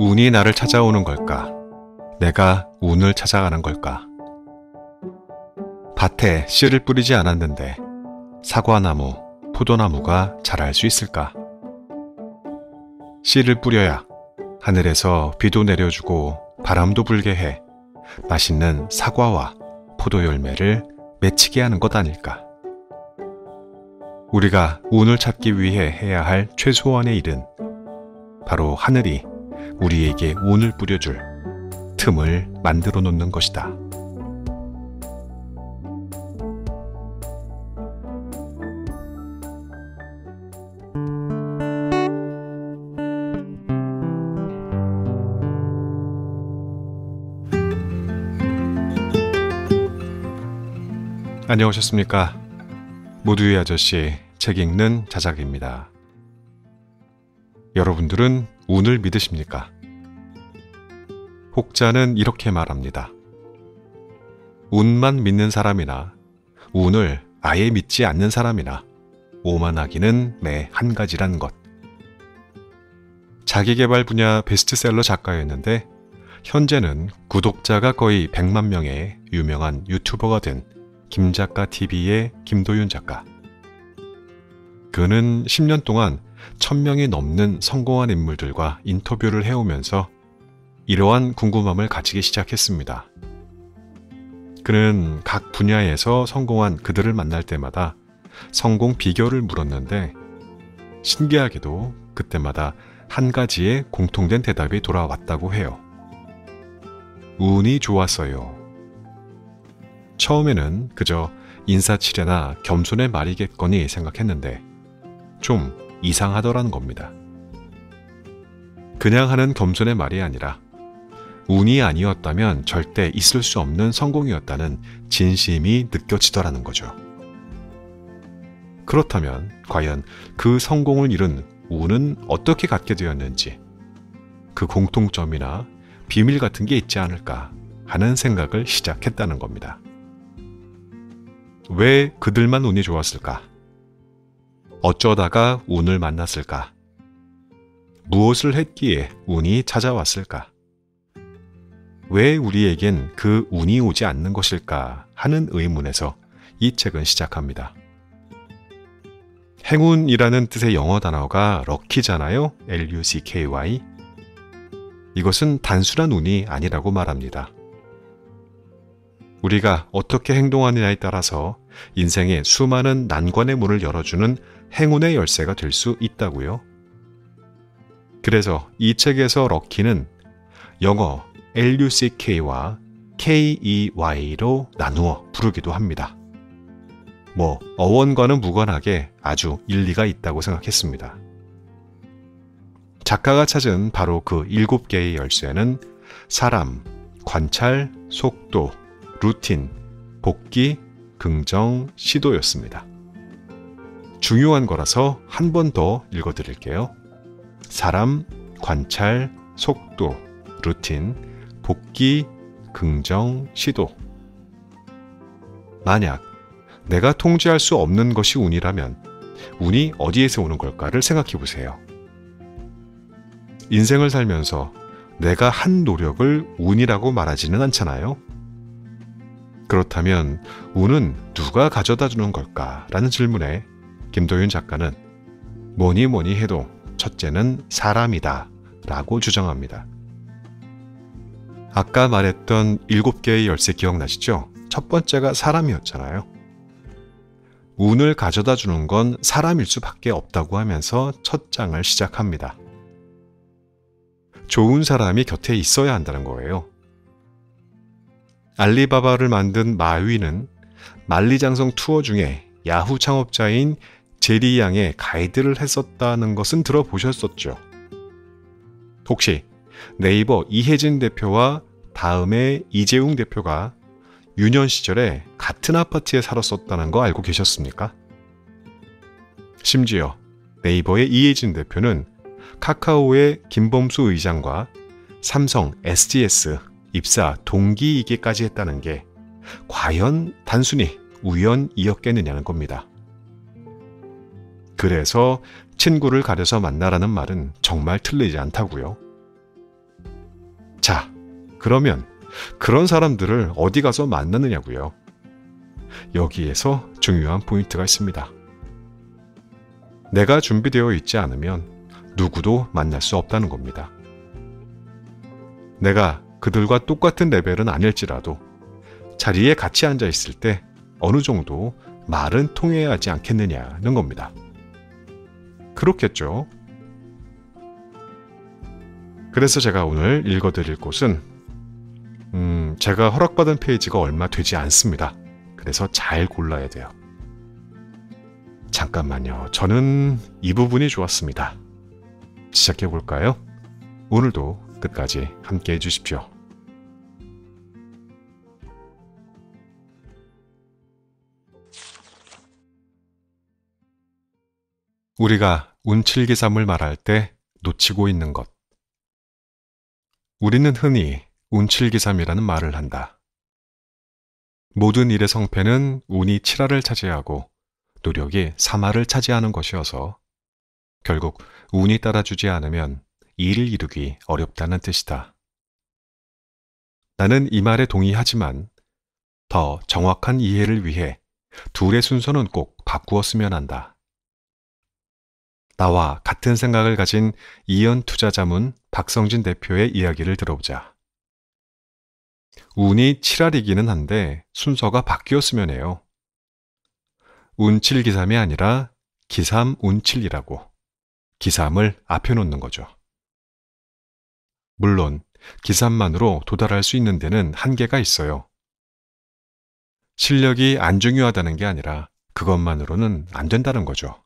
운이 나를 찾아오는 걸까? 내가 운을 찾아가는 걸까? 밭에 씨를 뿌리지 않았는데 사과나무, 포도나무가 자랄 수 있을까? 씨를 뿌려야 하늘에서 비도 내려주고 바람도 불게 해 맛있는 사과와 포도 열매를 맺히게 하는 것 아닐까? 우리가 운을 찾기 위해 해야 할 최소한의 일은 바로 하늘이 우리에게 운을 뿌려줄 틈을 만들어 놓는 것이다. 안녕하셨습니까? 모두의 아저씨 책 읽는 자작입니다. 여러분들은 운을 믿으십니까? 혹자는 이렇게 말합니다. 운만 믿는 사람이나 운을 아예 믿지 않는 사람이나 오만하기는 매 한 가지란 것. 자기계발 분야 베스트셀러 작가였는데 현재는 구독자가 거의 100만 명의 유명한 유튜버가 된 김작가TV의 김도윤 작가. 그는 10년 동안 1000명이 넘는 성공한 인물들과 인터뷰를 해오면서 이러한 궁금함을 가지기 시작했습니다. 그는 각 분야에서 성공한 그들을 만날 때마다 성공 비결을 물었는데 신기하게도 그때마다 한 가지의 공통된 대답이 돌아왔다고 해요. 운이 좋았어요. 처음에는 그저 인사치레나 겸손의 말이겠거니 생각했는데 좀 이상하더라는 겁니다. 그냥 하는 겸손의 말이 아니라 운이 아니었다면 절대 있을 수 없는 성공이었다는 진심이 느껴지더라는 거죠. 그렇다면 과연 그 성공을 이룬 운은 어떻게 갖게 되었는지 그 공통점이나 비밀 같은 게 있지 않을까 하는 생각을 시작했다는 겁니다. 왜 그들만 운이 좋았을까? 어쩌다가 운을 만났을까? 무엇을 했기에 운이 찾아왔을까? 왜 우리에겐 그 운이 오지 않는 것일까 하는 의문에서 이 책은 시작합니다. 행운이라는 뜻의 영어 단어가 럭키잖아요. L-U-C-K-Y. 이것은 단순한 운이 아니라고 말합니다. 우리가 어떻게 행동하느냐에 따라서 인생의 수많은 난관의 문을 열어주는 행운의 열쇠가 될 수 있다고요. 그래서 이 책에서 럭키는 영어 L-U-C-K와 K-E-Y로 나누어 부르기도 합니다. 어원과는 무관하게 아주 일리가 있다고 생각했습니다. 작가가 찾은 바로 그 7개의 열쇠는 사람, 관찰, 속도, 루틴, 복기, 긍정, 시도였습니다. 중요한 거라서 한 번 더 읽어드릴게요. 사람, 관찰, 속도, 루틴, 복기, 긍정, 시도. 만약 내가 통제할 수 없는 것이 운이라면 운이 어디에서 오는 걸까를 생각해 보세요. 인생을 살면서 내가 한 노력을 운이라고 말하지는 않잖아요. 그렇다면 운은 누가 가져다 주는 걸까라는 질문에 김도윤 작가는 뭐니 해도 첫째는 사람이다 라고 주장합니다. 아까 말했던 7개의 열쇠 기억나시죠? 첫 번째가 사람이었잖아요. 운을 가져다 주는 건 사람일 수밖에 없다고 하면서 첫 장을 시작합니다. 좋은 사람이 곁에 있어야 한다는 거예요. 알리바바를 만든 마윈은 만리장성 투어 중에 야후 창업자인 제리 양의 가이드를 했었다는 것은 들어보셨었죠? 혹시 네이버 이혜진 대표와 다음에 이재용 대표가 유년 시절에 같은 아파트에 살았었다는 거 알고 계셨습니까? 심지어 네이버의 이혜진 대표는 카카오의 김범수 의장과 삼성 SGS 입사 동기이기까지 했다는 게 과연 단순히 우연이었겠느냐는 겁니다. 그래서 친구를 가려서 만나라는 말은 정말 틀리지 않다고요. 그러면 그런 사람들을 어디 가서 만나느냐고요. 여기에서 중요한 포인트가 있습니다. 내가 준비되어 있지 않으면 누구도 만날 수 없다는 겁니다. 내가 그들과 똑같은 레벨은 아닐지라도 자리에 같이 앉아 있을 때 어느 정도 말은 통해야 하지 않겠느냐는 겁니다. 그렇겠죠. 그래서 제가 오늘 읽어드릴 곳은 제가 허락받은 페이지가 얼마 되지 않습니다. 그래서 잘 골라야 돼요. 잠깐만요. 저는 이 부분이 좋았습니다. 시작해볼까요? 오늘도 끝까지 함께 해주십시오. 우리가 운칠기삼을 말할 때 놓치고 있는 것. 우리는 흔히 운칠기삼이라는 말을 한다. 모든 일의 성패는 운이 7화를 차지하고 노력이 3화를 차지하는 것이어서 결국 운이 따라주지 않으면 일을 이루기 어렵다는 뜻이다. 나는 이 말에 동의하지만 더 정확한 이해를 위해 둘의 순서는 꼭 바꾸었으면 한다. 나와 같은 생각을 가진 이연투자자문 박성진 대표의 이야기를 들어보자. 운이 7할이기는 한데 순서가 바뀌었으면 해요. 운칠기삼이 아니라 기삼운칠이라고 기삼을 앞에 놓는 거죠. 물론 기삼만으로 도달할 수 있는 데는 한계가 있어요. 실력이 안 중요하다는 게 아니라 그것만으로는 안 된다는 거죠.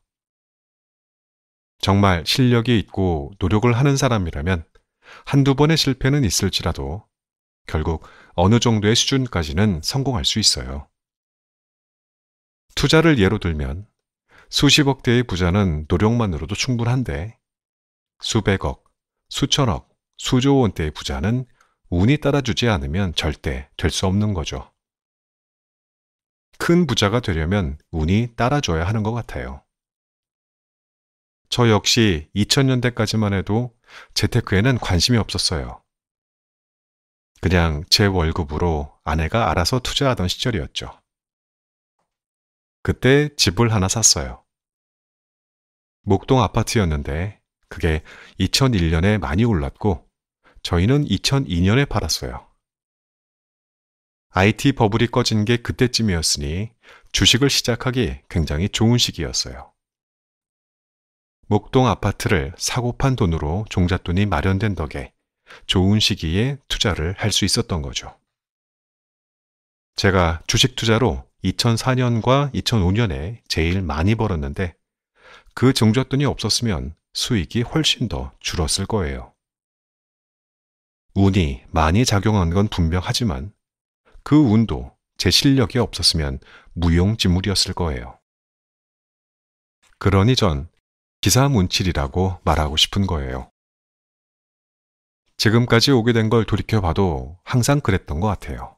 정말 실력이 있고 노력을 하는 사람이라면 한두 번의 실패는 있을지라도 결국 어느 정도의 수준까지는 성공할 수 있어요. 투자를 예로 들면 수십억 대의 부자는 노력만으로도 충분한데 수백억, 수천억, 수조 원대의 부자는 운이 따라주지 않으면 절대 될 수 없는 거죠. 큰 부자가 되려면 운이 따라줘야 하는 것 같아요. 저 역시 2000년대까지만 해도 재테크에는 관심이 없었어요. 그냥 제 월급으로 아내가 알아서 투자하던 시절이었죠. 그때 집을 하나 샀어요. 목동 아파트였는데 그게 2001년에 많이 올랐고 저희는 2002년에 팔았어요. IT 버블이 꺼진 게 그때쯤이었으니 주식을 시작하기 굉장히 좋은 시기였어요. 목동 아파트를 사고 판 돈으로 종잣돈이 마련된 덕에 좋은 시기에 투자를 할 수 있었던 거죠. 제가 주식 투자로 2004년과 2005년에 제일 많이 벌었는데 그 종잣돈이 없었으면 수익이 훨씬 더 줄었을 거예요. 운이 많이 작용한 건 분명하지만 그 운도 제 실력이 없었으면 무용지물이었을 거예요. 그러니 전 기사문칠이라고 말하고 싶은 거예요. 지금까지 오게 된 걸 돌이켜봐도 항상 그랬던 것 같아요.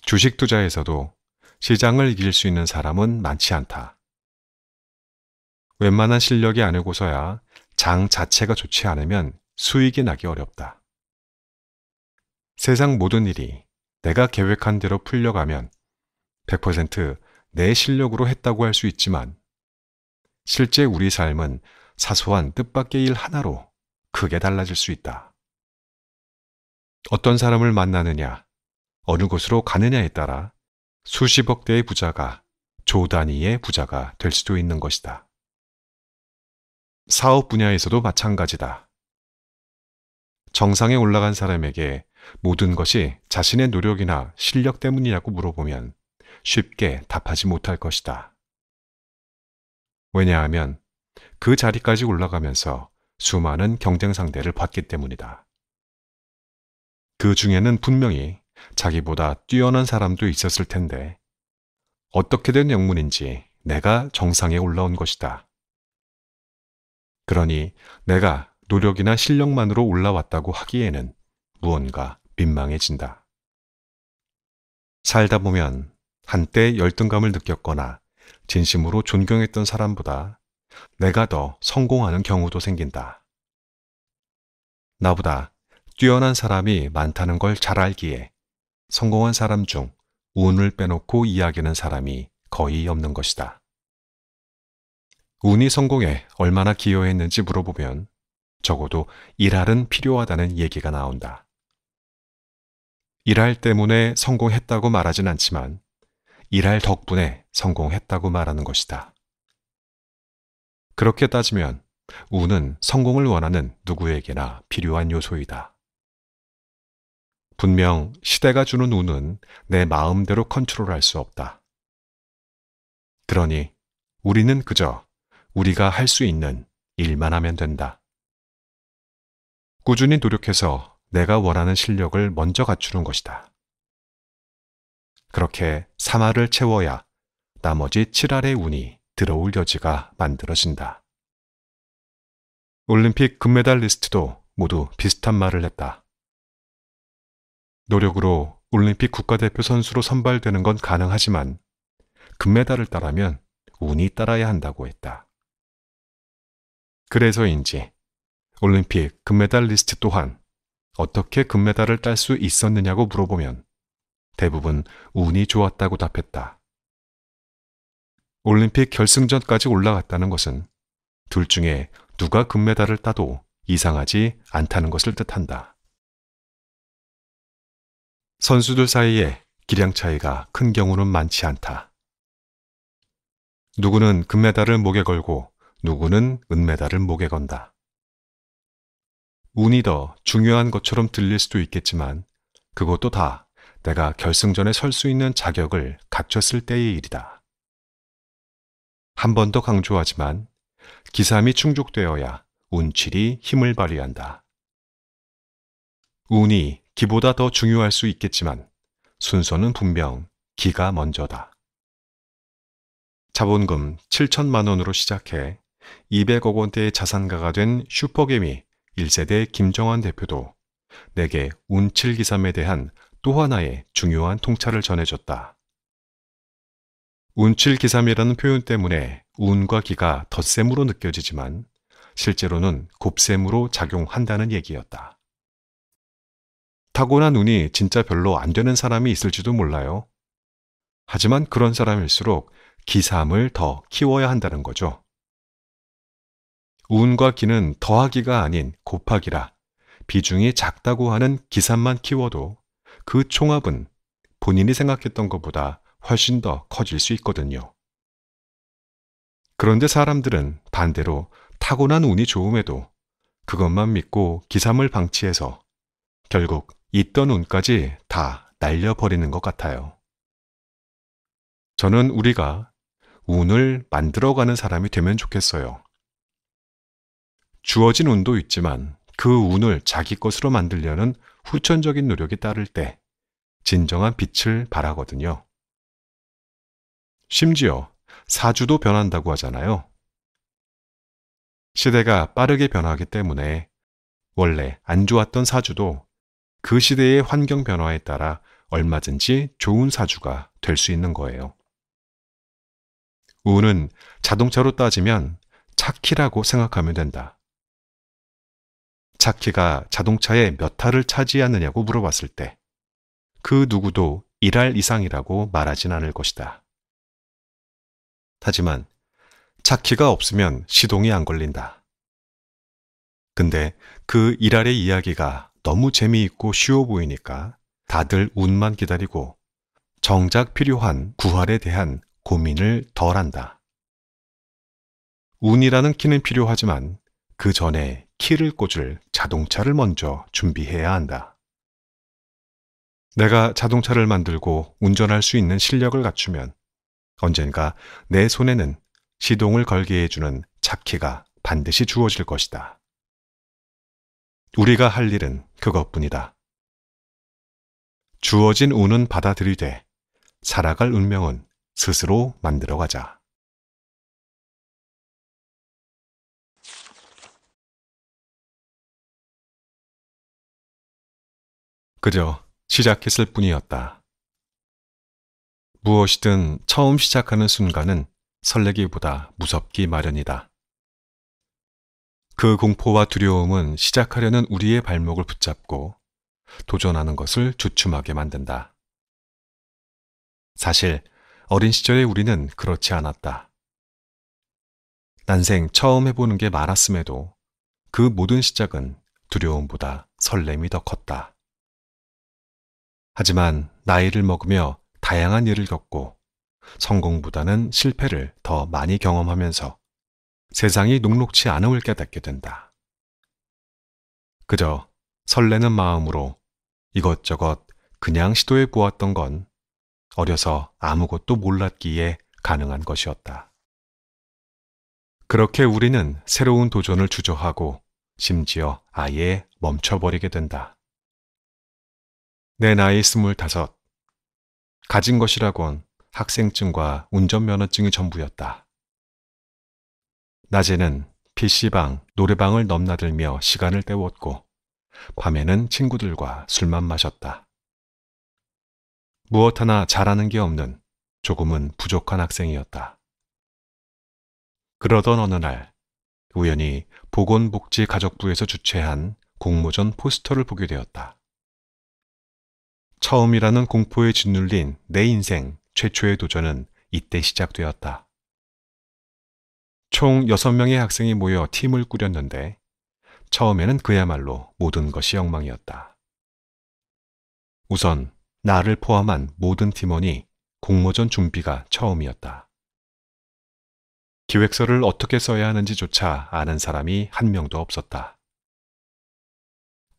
주식 투자에서도 시장을 이길 수 있는 사람은 많지 않다. 웬만한 실력이 아니고서야 장 자체가 좋지 않으면 수익이 나기 어렵다. 세상 모든 일이 내가 계획한 대로 풀려가면 100% 내 실력으로 했다고 할 수 있지만 실제 우리 삶은 사소한 뜻밖의 일 하나로 크게 달라질 수 있다. 어떤 사람을 만나느냐, 어느 곳으로 가느냐에 따라 수십억 대의 부자가 조 단위의 부자가 될 수도 있는 것이다. 사업 분야에서도 마찬가지다. 정상에 올라간 사람에게 모든 것이 자신의 노력이나 실력 때문이냐고 물어보면 쉽게 답하지 못할 것이다. 왜냐하면 그 자리까지 올라가면서 수많은 경쟁 상대를 봤기 때문이다. 그 중에는 분명히 자기보다 뛰어난 사람도 있었을 텐데 어떻게 된 영문인지 내가 정상에 올라온 것이다. 그러니 내가 노력이나 실력만으로 올라왔다고 하기에는 무언가 민망해진다. 살다 보면 한때 열등감을 느꼈거나 진심으로 존경했던 사람보다 내가 더 성공하는 경우도 생긴다. 나보다 뛰어난 사람이 많다는 걸 잘 알기에 성공한 사람 중 운을 빼놓고 이야기하는 사람이 거의 없는 것이다. 운이 성공에 얼마나 기여했는지 물어보면 적어도 일할은 필요하다는 얘기가 나온다. 일할 때문에 성공했다고 말하진 않지만 일할 덕분에 성공했다고 말하는 것이다. 그렇게 따지면 운은 성공을 원하는 누구에게나 필요한 요소이다. 분명 시대가 주는 운은 내 마음대로 컨트롤할 수 없다. 그러니 우리는 그저 우리가 할 수 있는 일만 하면 된다. 꾸준히 노력해서 내가 원하는 실력을 먼저 갖추는 것이다. 그렇게 3알을 채워야 나머지 7알의 운이 들어올 여지가 만들어진다. 올림픽 금메달리스트도 모두 비슷한 말을 했다. 노력으로 올림픽 국가대표 선수로 선발되는 건 가능하지만 금메달을 따라면 운이 따라야 한다고 했다. 그래서인지 올림픽 금메달리스트 또한 어떻게 금메달을 딸 수 있었느냐고 물어보면 대부분 운이 좋았다고 답했다. 올림픽 결승전까지 올라갔다는 것은 둘 중에 누가 금메달을 따도 이상하지 않다는 것을 뜻한다. 선수들 사이에 기량 차이가 큰 경우는 많지 않다. 누구는 금메달을 목에 걸고 누구는 은메달을 목에 건다. 운이 더 중요한 것처럼 들릴 수도 있겠지만 그것도 다 내가 결승전에 설 수 있는 자격을 갖췄을 때의 일이다. 한 번 더 강조하지만 기삼이 충족되어야 운칠이 힘을 발휘한다. 운이 기보다 더 중요할 수 있겠지만 순서는 분명 기가 먼저다. 자본금 7천만 원으로 시작해 200억 원대의 자산가가 된 슈퍼개미 1세대 김정환 대표도 내게 운칠기삼에 대한 또 하나의 중요한 통찰을 전해줬다. 운칠기삼이라는 표현 때문에 운과 기가 덧셈으로 느껴지지만 실제로는 곱셈으로 작용한다는 얘기였다. 타고난 운이 진짜 별로 안 되는 사람이 있을지도 몰라요. 하지만 그런 사람일수록 기삼을 더 키워야 한다는 거죠. 운과 기는 더하기가 아닌 곱하기라 비중이 작다고 하는 기삼만 키워도 그 총합은 본인이 생각했던 것보다 훨씬 더 커질 수 있거든요. 그런데 사람들은 반대로 타고난 운이 좋음에도 그것만 믿고 기삼을 방치해서 결국 있던 운까지 다 날려버리는 것 같아요. 저는 우리가 운을 만들어가는 사람이 되면 좋겠어요. 주어진 운도 있지만 그 운을 자기 것으로 만들려는 후천적인 노력이 따를 때 진정한 빛을 발하거든요. 심지어 사주도 변한다고 하잖아요. 시대가 빠르게 변하기 때문에 원래 안 좋았던 사주도 그 시대의 환경 변화에 따라 얼마든지 좋은 사주가 될 수 있는 거예요. 운은 자동차로 따지면 차키라고 생각하면 된다. 차키가 자동차의 몇 할을 차지하느냐고 물어봤을 때 그 누구도 1할 이상이라고 말하진 않을 것이다. 하지만 차키가 없으면 시동이 안 걸린다. 근데 그 1할의 이야기가 너무 재미있고 쉬워 보이니까 다들 운만 기다리고 정작 필요한 9할에 대한 고민을 덜 한다. 운이라는 키는 필요하지만 그 전에 키를 꽂을 자동차를 먼저 준비해야 한다. 내가 자동차를 만들고 운전할 수 있는 실력을 갖추면 언젠가 내 손에는 시동을 걸게 해주는 차키가 반드시 주어질 것이다. 우리가 할 일은 그것뿐이다. 주어진 운은 받아들이되 살아갈 운명은 스스로 만들어가자. 그저 시작했을 뿐이었다. 무엇이든 처음 시작하는 순간은 설레기보다 무섭기 마련이다. 그 공포와 두려움은 시작하려는 우리의 발목을 붙잡고 도전하는 것을 주춤하게 만든다. 사실 어린 시절의 우리는 그렇지 않았다. 난생 처음 해보는 게 많았음에도 그 모든 시작은 두려움보다 설렘이 더 컸다. 하지만 나이를 먹으며 다양한 일을 겪고 성공보다는 실패를 더 많이 경험하면서 세상이 녹록치 않음을 깨닫게 된다. 그저 설레는 마음으로 이것저것 그냥 시도해 보았던 건 어려서 아무것도 몰랐기에 가능한 것이었다. 그렇게 우리는 새로운 도전을 주저하고 심지어 아예 멈춰버리게 된다. 내 나이 25. 가진 것이라곤 학생증과 운전면허증이 전부였다. 낮에는 PC방, 노래방을 넘나들며 시간을 때웠고 밤에는 친구들과 술만 마셨다. 무엇 하나 잘하는 게 없는 조금은 부족한 학생이었다. 그러던 어느 날 우연히 보건복지가족부에서 주최한 공모전 포스터를 보게 되었다. 처음이라는 공포에 짓눌린 내 인생 최초의 도전은 이때 시작되었다. 총 6명의 학생이 모여 팀을 꾸렸는데 처음에는 그야말로 모든 것이 엉망이었다. 우선 나를 포함한 모든 팀원이 공모전 준비가 처음이었다. 기획서를 어떻게 써야 하는지조차 아는 사람이 한 명도 없었다.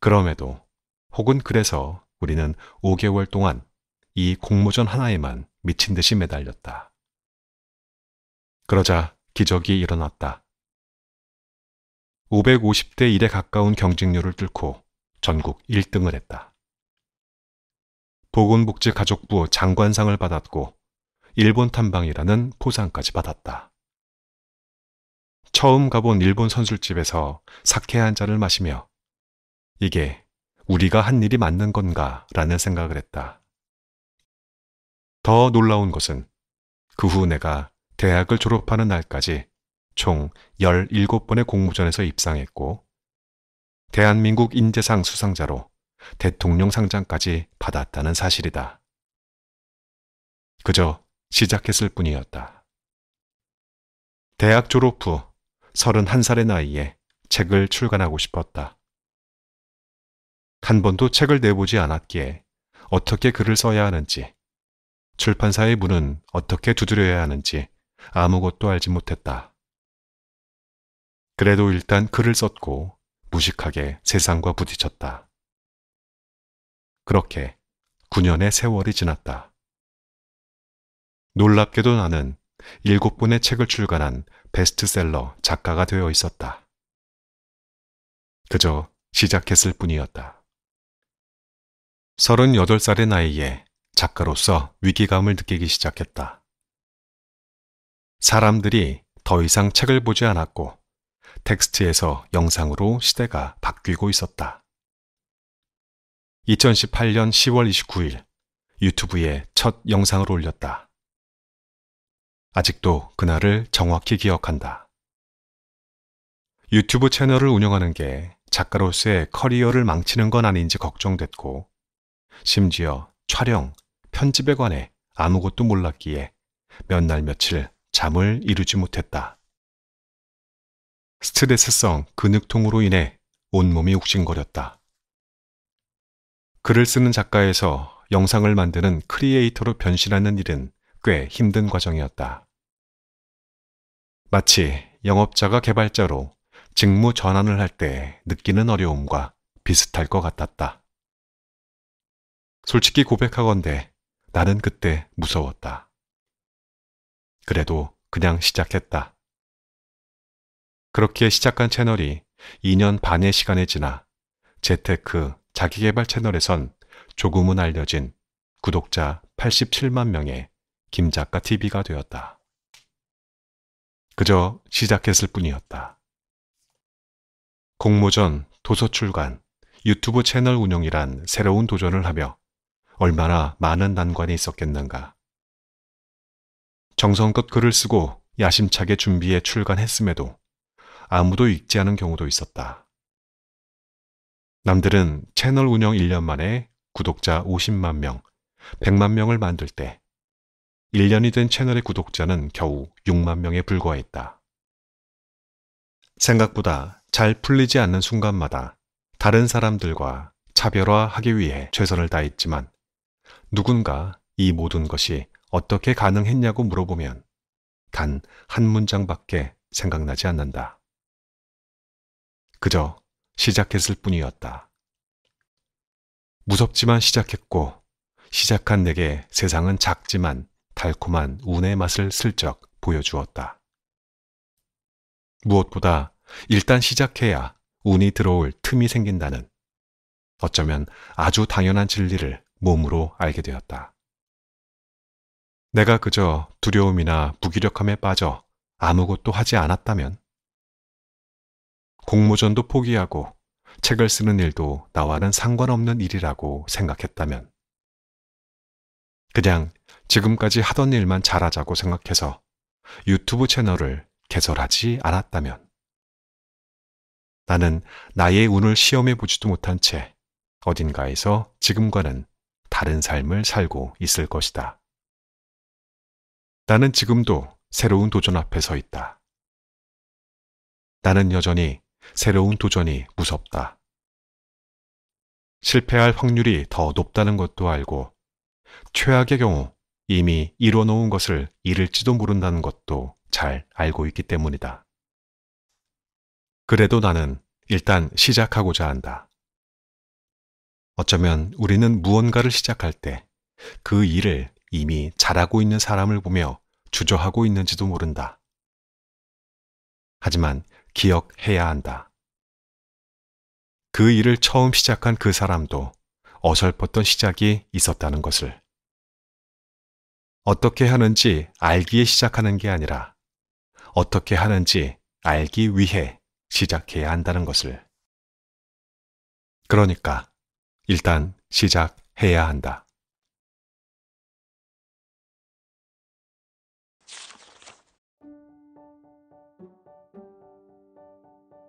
그럼에도 혹은 그래서 우리는 5개월 동안 이 공모전 하나에만 미친 듯이 매달렸다. 그러자 기적이 일어났다. 550대 1에 가까운 경쟁률을 뚫고 전국 1등을 했다. 보건복지가족부 장관상을 받았고 일본 탐방이라는 포상까지 받았다. 처음 가본 일본 선술집에서 사케 한 잔을 마시며 이게 우리가 한 일이 맞는 건가 라는 생각을 했다. 더 놀라운 것은 그 후 내가 대학을 졸업하는 날까지 총 17번의 공모전에서 입상했고 대한민국 인재상 수상자로 대통령 상장까지 받았다는 사실이다. 그저 시작했을 뿐이었다. 대학 졸업 후 31살의 나이에 책을 출간하고 싶었다. 한 번도 책을 내보지 않았기에 어떻게 글을 써야 하는지, 출판사의 문은 어떻게 두드려야 하는지 아무것도 알지 못했다. 그래도 일단 글을 썼고 무식하게 세상과 부딪혔다. 그렇게 9년의 세월이 지났다. 놀랍게도 나는 7권의 책을 출간한 베스트셀러 작가가 되어 있었다. 그저 시작했을 뿐이었다. 38살의 나이에 작가로서 위기감을 느끼기 시작했다. 사람들이 더 이상 책을 보지 않았고 텍스트에서 영상으로 시대가 바뀌고 있었다. 2018년 10월 29일 유튜브에 첫 영상을 올렸다. 아직도 그날을 정확히 기억한다. 유튜브 채널을 운영하는 게 작가로서의 커리어를 망치는 건 아닌지 걱정됐고 심지어 촬영, 편집에 관해 아무것도 몰랐기에 몇 날 며칠 잠을 이루지 못했다. 스트레스성 근육통으로 인해 온몸이 욱신거렸다. 글을 쓰는 작가에서 영상을 만드는 크리에이터로 변신하는 일은 꽤 힘든 과정이었다. 마치 영업자가 개발자로 직무 전환을 할 때 느끼는 어려움과 비슷할 것 같았다. 솔직히 고백하건대 나는 그때 무서웠다. 그래도 그냥 시작했다. 그렇게 시작한 채널이 2년 반의 시간이 지나 재테크 자기개발 채널에선 조금은 알려진 구독자 87만 명의 김작가TV가 되었다. 그저 시작했을 뿐이었다. 공모전, 도서 출간, 유튜브 채널 운영이란 새로운 도전을 하며 얼마나 많은 난관이 있었겠는가. 정성껏 글을 쓰고 야심차게 준비해 출간했음에도 아무도 읽지 않은 경우도 있었다. 남들은 채널 운영 1년 만에 구독자 50만 명, 100만 명을 만들 때 1년이 된 채널의 구독자는 겨우 6만 명에 불과했다. 생각보다 잘 풀리지 않는 순간마다 다른 사람들과 차별화하기 위해 최선을 다했지만 누군가 이 모든 것이 어떻게 가능했냐고 물어보면 단 한 문장밖에 생각나지 않는다. 그저 시작했을 뿐이었다. 무섭지만 시작했고 시작한 내게 세상은 작지만 달콤한 운의 맛을 슬쩍 보여주었다. 무엇보다 일단 시작해야 운이 들어올 틈이 생긴다는 어쩌면 아주 당연한 진리를 몸으로 알게 되었다. 내가 그저 두려움이나 무기력함에 빠져 아무것도 하지 않았다면, 공모전도 포기하고 책을 쓰는 일도 나와는 상관없는 일이라고 생각했다면, 그냥 지금까지 하던 일만 잘하자고 생각해서 유튜브 채널을 개설하지 않았다면, 나는 나의 운을 시험해 보지도 못한 채 어딘가에서 지금과는 다른 삶을 살고 있을 것이다. 나는 지금도 새로운 도전 앞에 서 있다. 나는 여전히 새로운 도전이 무섭다. 실패할 확률이 더 높다는 것도 알고 최악의 경우 이미 이뤄놓은 것을 잃을지도 모른다는 것도 잘 알고 있기 때문이다. 그래도 나는 일단 시작하고자 한다. 어쩌면 우리는 무언가를 시작할 때 그 일을 이미 잘하고 있는 사람을 보며 주저하고 있는지도 모른다. 하지만 기억해야 한다. 그 일을 처음 시작한 그 사람도 어설펐던 시작이 있었다는 것을. 어떻게 하는지 알기에 시작하는 게 아니라 어떻게 하는지 알기 위해 시작해야 한다는 것을. 그러니까 일단 시작해야 한다.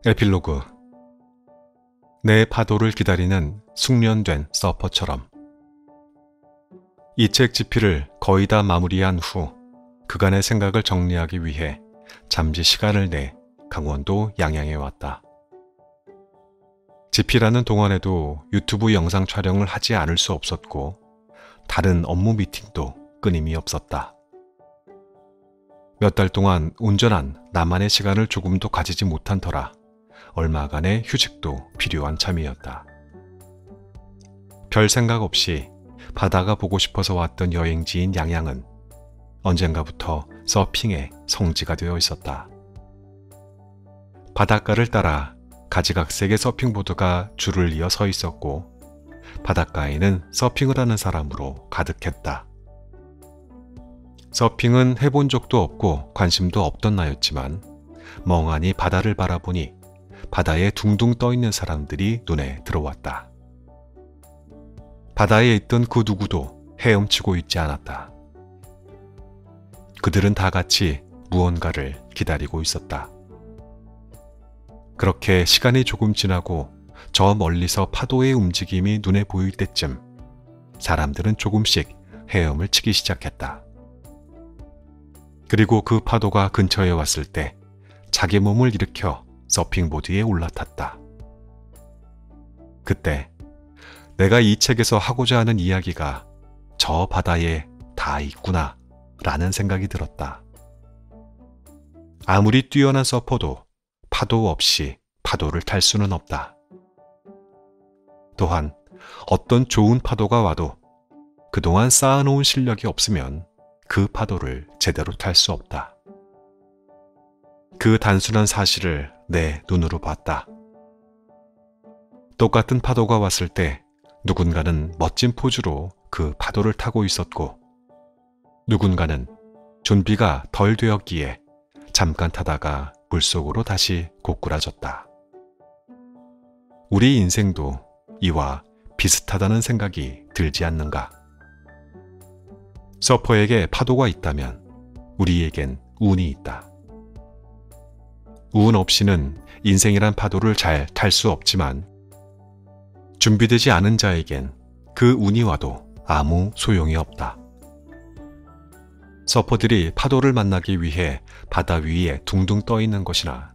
에필로그. 내 파도를 기다리는 숙련된 서퍼처럼. 이 책 집필을 거의 다 마무리한 후 그간의 생각을 정리하기 위해 잠시 시간을 내 강원도 양양에 왔다. 집필하는 동안에도 유튜브 영상 촬영을 하지 않을 수 없었고 다른 업무 미팅도 끊임이 없었다. 몇 달 동안 온전한 나만의 시간을 조금도 가지지 못한 터라 얼마간의 휴식도 필요한 참이었다. 별 생각 없이 바다가 보고 싶어서 왔던 여행지인 양양은 언젠가부터 서핑의 성지가 되어 있었다. 바닷가를 따라 가지각색의 서핑보드가 줄을 이어 서 있었고 바닷가에는 서핑을 하는 사람으로 가득했다. 서핑은 해본 적도 없고 관심도 없던 나였지만 멍하니 바다를 바라보니 바다에 둥둥 떠있는 사람들이 눈에 들어왔다. 바다에 있던 그 누구도 헤엄치고 있지 않았다. 그들은 다 같이 무언가를 기다리고 있었다. 그렇게 시간이 조금 지나고 저 멀리서 파도의 움직임이 눈에 보일 때쯤 사람들은 조금씩 헤엄을 치기 시작했다. 그리고 그 파도가 근처에 왔을 때 자기 몸을 일으켜 서핑보드에 올라탔다. 그때 내가 이 책에서 하고자 하는 이야기가 저 바다에 다 있구나 라는 생각이 들었다. 아무리 뛰어난 서퍼도 파도 없이 파도를 탈 수는 없다. 또한 어떤 좋은 파도가 와도 그동안 쌓아놓은 실력이 없으면 그 파도를 제대로 탈 수 없다. 그 단순한 사실을 내 눈으로 봤다. 똑같은 파도가 왔을 때 누군가는 멋진 포즈로 그 파도를 타고 있었고 누군가는 준비가 덜 되었기에 잠깐 타다가 물속으로 다시 고꾸라졌다. 우리 인생도 이와 비슷하다는 생각이 들지 않는가? 서퍼에게 파도가 있다면 우리에겐 운이 있다. 운 없이는 인생이란 파도를 잘 탈 수 없지만 준비되지 않은 자에겐 그 운이 와도 아무 소용이 없다. 서퍼들이 파도를 만나기 위해 바다 위에 둥둥 떠 있는 것이나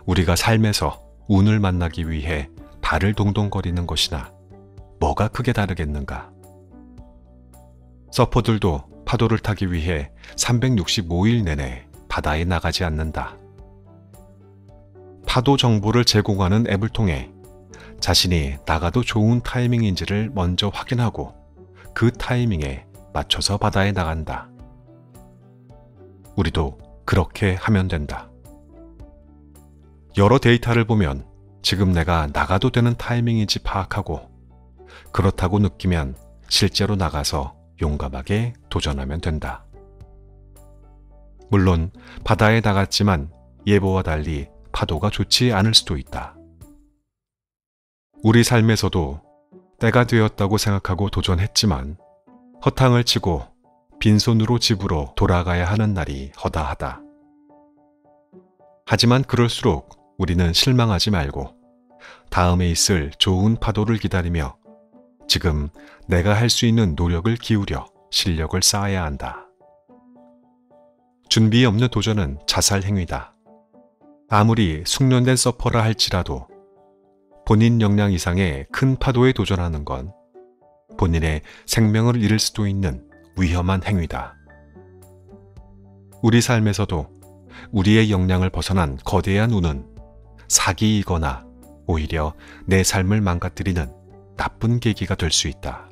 우리가 삶에서 운을 만나기 위해 발을 동동거리는 것이나 뭐가 크게 다르겠는가? 서퍼들도 파도를 타기 위해 365일 내내 바다에 나가지 않는다. 파도 정보를 제공하는 앱을 통해 자신이 나가도 좋은 타이밍인지를 먼저 확인하고 그 타이밍에 맞춰서 바다에 나간다. 우리도 그렇게 하면 된다. 여러 데이터를 보면 지금 내가 나가도 되는 타이밍인지 파악하고 그렇다고 느끼면 실제로 나가서 용감하게 도전하면 된다. 물론 바다에 나갔지만 예보와 달리 파도가 좋지 않을 수도 있다. 우리 삶에서도 때가 되었다고 생각하고 도전했지만 허탕을 치고 빈손으로 집으로 돌아가야 하는 날이 허다하다. 하지만 그럴수록 우리는 실망하지 말고 다음에 있을 좋은 파도를 기다리며 지금 내가 할 수 있는 노력을 기울여 실력을 쌓아야 한다. 준비 없는 도전은 자살 행위다. 아무리 숙련된 서퍼라 할지라도 본인 역량 이상의 큰 파도에 도전하는 건 본인의 생명을 잃을 수도 있는 위험한 행위다. 우리 삶에서도 우리의 역량을 벗어난 거대한 운은 사기이거나 오히려 내 삶을 망가뜨리는 나쁜 계기가 될 수 있다.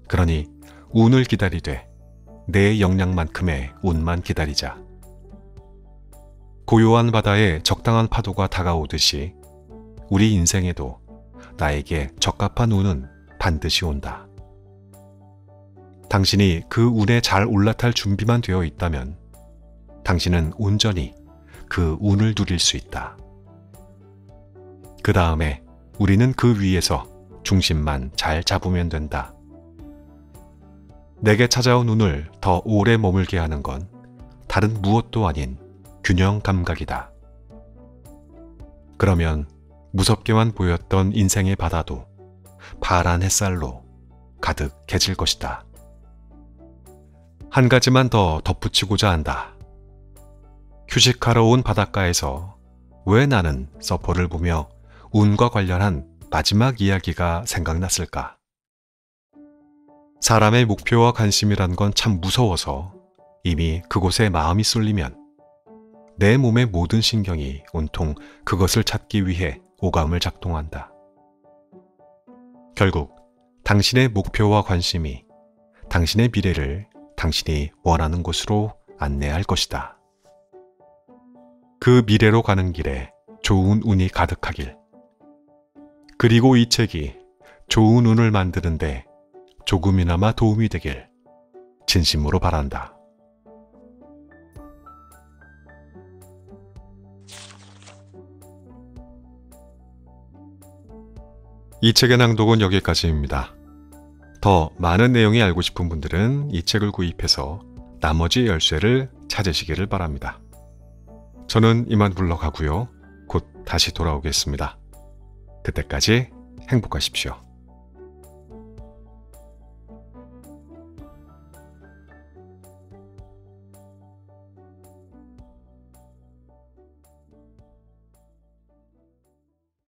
그러니 운을 기다리되 내 역량만큼의 운만 기다리자. 고요한 바다에 적당한 파도가 다가오듯이 우리 인생에도 나에게 적합한 운은 반드시 온다. 당신이 그 운에 잘 올라탈 준비만 되어 있다면 당신은 온전히 그 운을 누릴 수 있다. 그 다음에 우리는 그 위에서 중심만 잘 잡으면 된다. 내게 찾아온 운을 더 오래 머물게 하는 건 다른 무엇도 아닌 균형 감각이다. 그러면 무섭게만 보였던 인생의 바다도 파란 햇살로 가득해질 것이다. 한 가지만 더 덧붙이고자 한다. 휴식하러 온 바닷가에서 왜 나는 서퍼를 보며 운과 관련한 마지막 이야기가 생각났을까? 사람의 목표와 관심이란 건 참 무서워서 이미 그곳에 마음이 쏠리면 내 몸의 모든 신경이 온통 그것을 찾기 위해 오감을 작동한다. 결국 당신의 목표와 관심이 당신의 미래를 당신이 원하는 곳으로 안내할 것이다. 그 미래로 가는 길에 좋은 운이 가득하길. 그리고 이 책이 좋은 운을 만드는데 조금이나마 도움이 되길 진심으로 바란다. 이 책의 낭독은 여기까지입니다. 더 많은 내용이 알고 싶은 분들은 이 책을 구입해서 나머지 열쇠를 찾으시기를 바랍니다. 저는 이만 물러가고요. 곧 다시 돌아오겠습니다. 그때까지 행복하십시오.